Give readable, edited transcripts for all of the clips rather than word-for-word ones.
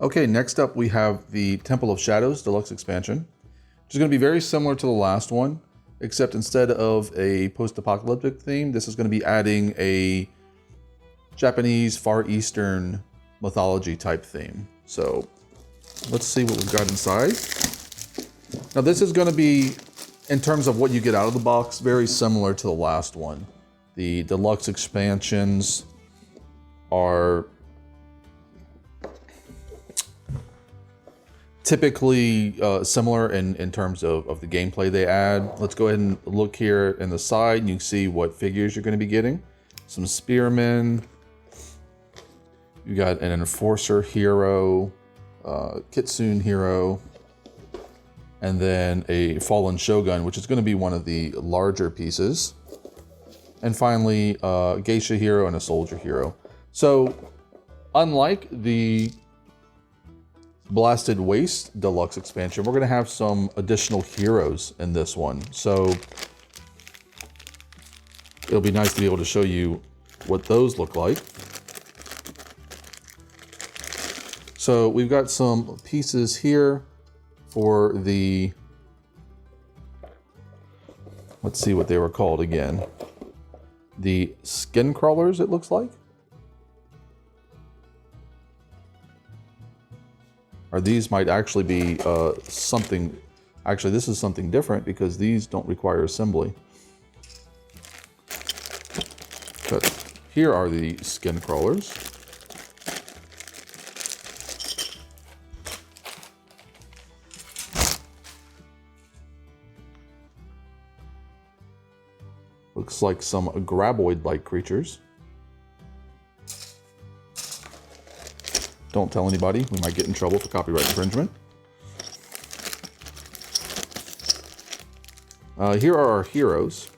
Okay, next up we have the Temple of Shadows Deluxe Expansion, which is going to be very similar to the last one, except instead of a post-apocalyptic theme, this is going to be adding a Japanese Far Eastern mythology type theme. So let's see what we've got inside. Now this is going to be, in terms of what you get out of the box, very similar to the last one. The deluxe expansions are typically similar in terms of the gameplay they add. Let's go ahead and look here in the side and you can see what figures you're going to be getting. Some spearmen. You got an enforcer hero, kitsune hero, and then a fallen shogun, which is going to be one of the larger pieces. And finally, a geisha hero and a soldier hero. So unlike the Blasted Waste Deluxe expansion, we're going to have some additional heroes in this one. So it'll be nice to be able to show you what those look like. So we've got some pieces here for the, let's see what they were called again. The skin crawlers, it looks like. Or these might actually be something, actually this is something different because these don't require assembly. But here are the skin crawlers. Looks like some graboid-like creatures. Don't tell anybody, we might get in trouble for copyright infringement. Here are our heroes.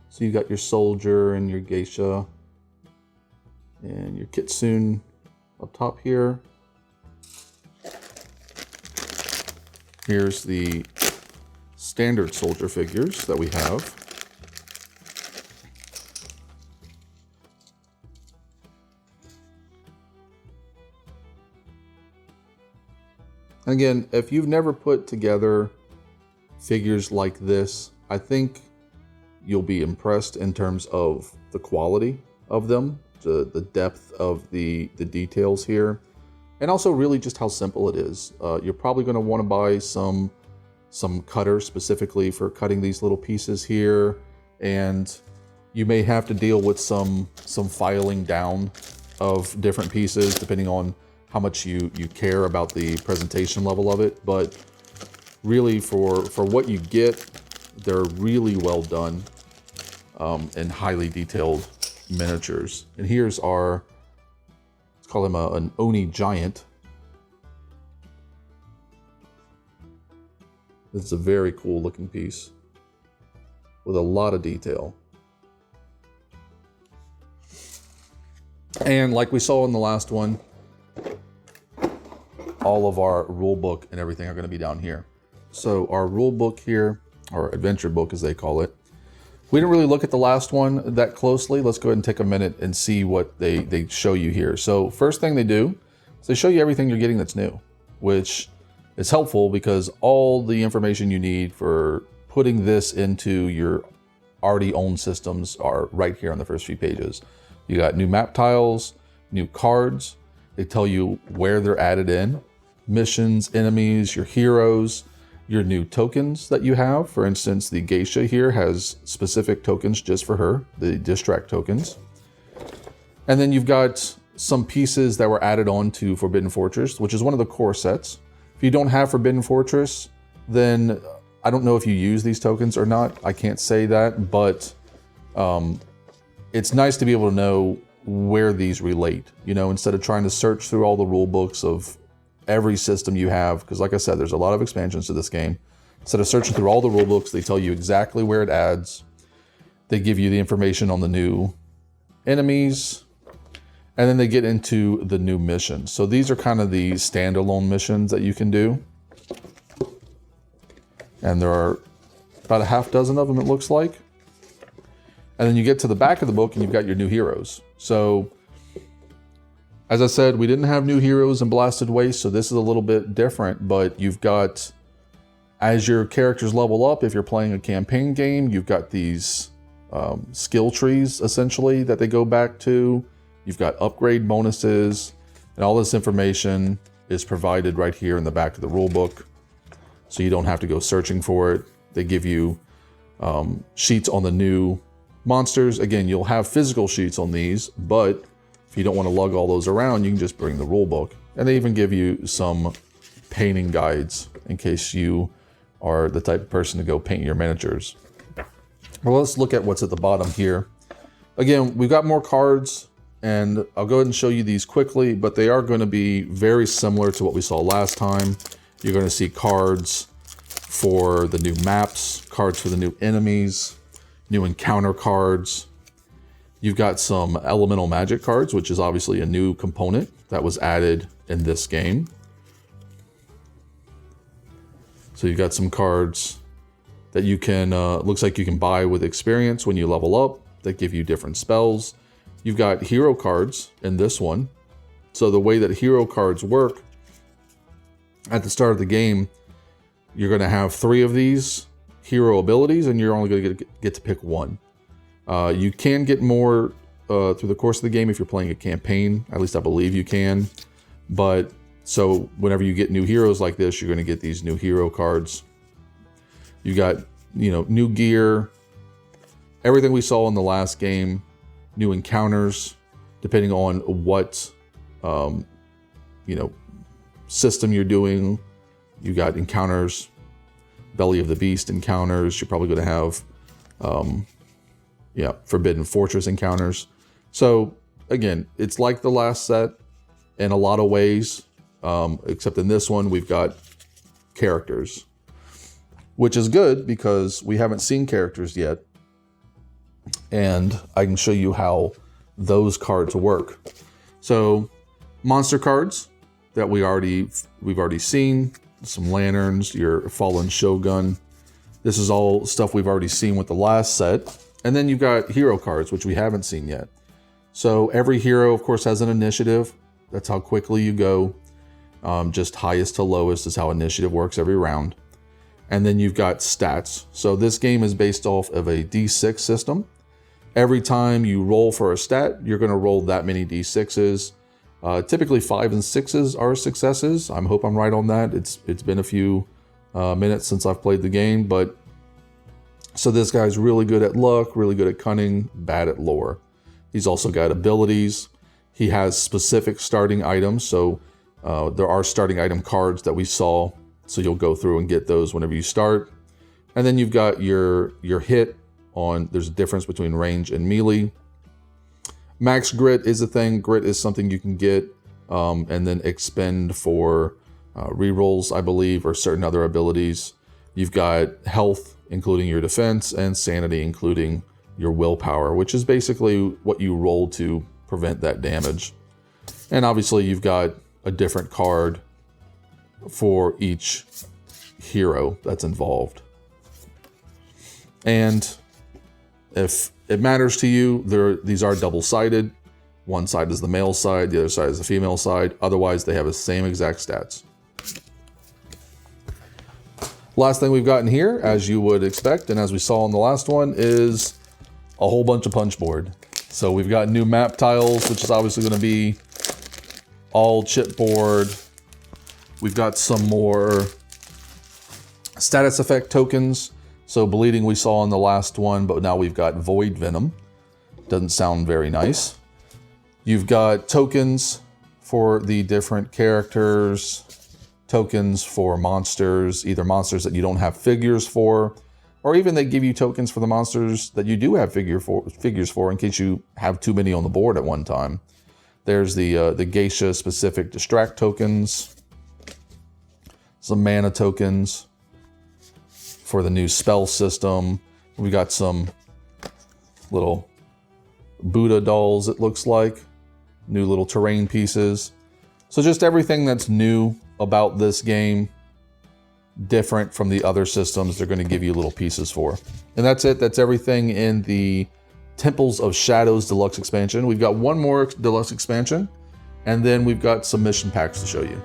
So you've got your soldier and your geisha and your kitsune up top here. Here's the standard soldier figures that we have. And again, if you've never put together figures like this, I think you'll be impressed in terms of the quality of them, the depth of the details here, and also really just how simple it is. You're probably going to want to buy some cutter specifically for cutting these little pieces here, and you may have to deal with some filing down of different pieces depending on how much you care about the presentation level of it. But really for what you get, they're really well done and highly detailed miniatures. And here's our, let's call him an Oni giant. This is a very cool looking piece with a lot of detail. And like we saw in the last one, all of our rule book and everything are going to be down here. So our rule book here, or adventure book as they call it, we didn't really look at the last one that closely. Let's go ahead and take a minute and see what they show you here. So first thing they do is they show you everything you're getting that's new, which is helpful because all the information you need for putting this into your already owned systems are right here on the first few pages. You got new map tiles, new cards. They tell you where they're added in, missions, enemies, your heroes, your new tokens that you have. For instance, the geisha here has specific tokens just for her, the distract tokens. And then you've got some pieces that were added on to Forbidden Fortress, which is one of the core sets. If you don't have Forbidden Fortress, then I don't know if you use these tokens or not. I can't say that, but it's nice to be able to know where these relate, you know, instead of trying to search through all the rule books of every system you have, because like I said, there's a lot of expansions to this game. Instead of searching through all the rule books, they tell you exactly where it adds. They give you the information on the new enemies, and then they get into the new missions. So these are kind of the standalone missions that you can do. And there are about a half dozen of them, it looks like. And then you get to the back of the book and you've got your new heroes. So, as I said, we didn't have new heroes in Blasted Waste, so this is a little bit different, but you've got, as your characters level up, if you're playing a campaign game, you've got these skill trees, essentially, that they go back to. You've got upgrade bonuses, and all this information is provided right here in the back of the rulebook, so you don't have to go searching for it. They give you sheets on the new monsters. Again, you'll have physical sheets on these, but if you don't want to lug all those around, you can just bring the rulebook. And they even give you some painting guides in case you are the type of person to go paint your miniatures. Well, let's look at what's at the bottom here. Again, we've got more cards, and I'll go ahead and show you these quickly, but they are going to be very similar to what we saw last time. You're going to see cards for the new maps, cards for the new enemies, new encounter cards. You've got some elemental magic cards, which is obviously a new component that was added in this game. So you've got some cards that you can, looks like you can buy with experience when you level up, that give you different spells. You've got hero cards in this one. So the way that hero cards work, at the start of the game, you're going to have 3 of these hero abilities, and you're only going to get to pick one. You can get more through the course of the game if you're playing a campaign. At least I believe you can. But so whenever you get new heroes like this, you're going to get these new hero cards. You got, new gear, everything we saw in the last game, new encounters, depending on what, system you're doing. You got encounters, Belly of the Beast encounters. You're probably going to have, Forbidden Fortress encounters. So again, it's like the last set in a lot of ways, except in this one, we've got characters, which is good because we haven't seen characters yet. And I can show you how those cards work. So monster cards that we've already seen, some lanterns, your fallen shogun. This is all stuff we've already seen with the last set. And then you've got hero cards, which we haven't seen yet. So every hero, of course, has an initiative. That's how quickly you go. Just highest to lowest is how initiative works every round. And then you've got stats. So this game is based off of a D6 system. Every time you roll for a stat, you're going to roll that many D6s. Typically 5 and 6s are successes. I hope I'm right on that. It's been a few minutes since I've played the game, but so this guy's really good at luck, really good at cunning, bad at lore. He's also got abilities. He has specific starting items. So there are starting item cards that we saw. So you'll go through and get those whenever you start. And then you've got your hit on, there's a difference between range and melee. Max grit is a thing. Grit is something you can get and then expend for rerolls, I believe, or certain other abilities. You've got health, including your defense, and sanity, including your willpower, which is basically what you roll to prevent that damage. And obviously you've got a different card for each hero that's involved. And if it matters to you, these are double-sided. One side is the male side, the other side is the female side. Otherwise, they have the same exact stats. Last thing we've got in here, as you would expect, and as we saw in the last one, is a whole bunch of punchboard. So we've got new map tiles, which is obviously going to be all chipboard. We've got some more status effect tokens. So bleeding we saw in the last one, but now we've got void venom. Doesn't sound very nice. You've got tokens for the different characters, tokens for monsters, either monsters that you don't have figures for, or even they give you tokens for the monsters that you do have figures for in case you have too many on the board at one time. There's the geisha specific distract tokens, some mana tokens for the new spell system. We got some little Buddha dolls, it looks like, new little terrain pieces. So just everything that's new about this game, different from the other systems, they're going to give you little pieces for. And that's it. That's everything in the Temples of Shadows Deluxe Expansion. We've got one more Deluxe Expansion, and then we've got some mission packs to show you.